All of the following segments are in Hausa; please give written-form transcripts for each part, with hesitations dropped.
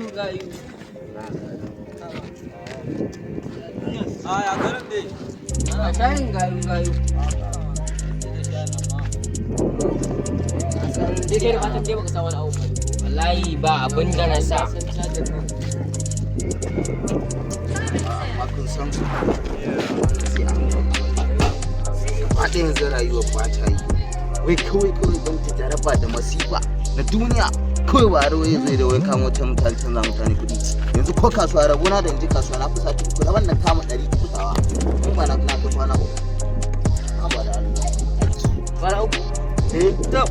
gayu. Ya garin dai. Shayin gayu. Dai kai da fatan dai baka sa wani abu ba. Wallahi ba abin da na sa. Makon san faɗi yanzu rayuwar ba ta yi. Wai kawai don ta jaraba da masifa na duniya. Kawai ba aro ya zai da wai kamo ta mutane canza mutane kuɗi. Yanzu ko kasuwa rabona da inji kasuwa na kusa ta kuɗa wannan kama 100 kusawa. Mun ba na ta kwana uku. Ba da Allah. Kwana uku? To.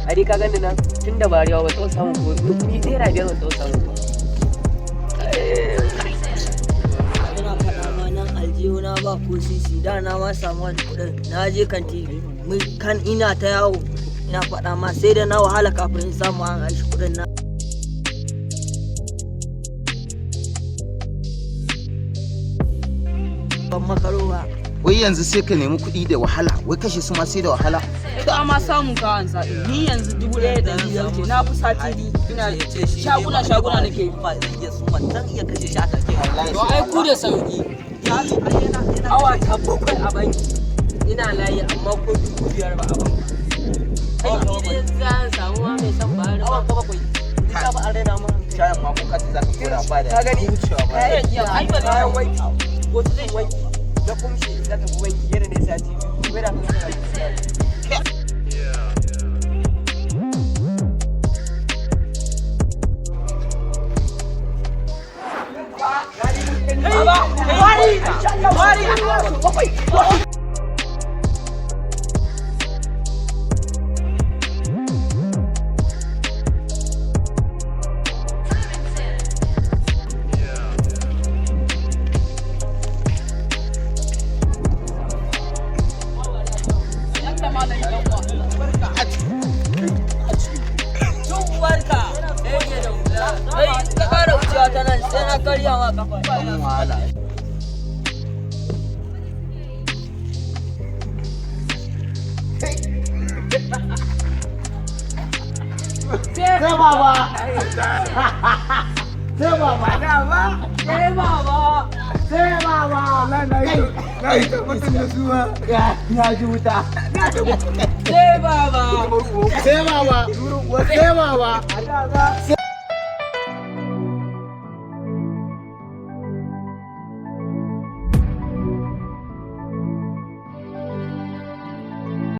Ai ka gani nan tunda ba riyawa ba to samu ko ni dai rabiya ban to samu ba. Ina faɗa ma nan aljihuna ba ko sisi da na ma samu wani kuɗin na je kanti kan ina ta yawo ina faɗa ma sai da na wahala kafin in samu an aishi kuɗin na. Ban makaro ba. Wai yanzu sai ka nemi kuɗi da wahala, wai kashe su ma sai da wahala. Ita amma samun kawan sa ni yanzu 1,100 ce na fi sati ina shaguna nake Ba zan iya su man zan iya kashe shi aka ke. To ai ku da sauki. Awa ta bakwai a banki. Ina layi amma ko 5,000 ba a banki. Ai idan za a samu ma mai son bayar Awan ka bakwai. Ka ba an raina mu. Shayan ma kuka ta zaka kora ba da. Ka gani? Wucewa ba. Ai ba zai wai. Wato zai wai. Na kumshi na tafi wai yadda ne sati biyu. Bai da kuma ta nan sai na karya ma kafa. Wahala. Sai baba. Na yi tabbatar da su ma. Ya ji wuta. Sai baba. Sai baba.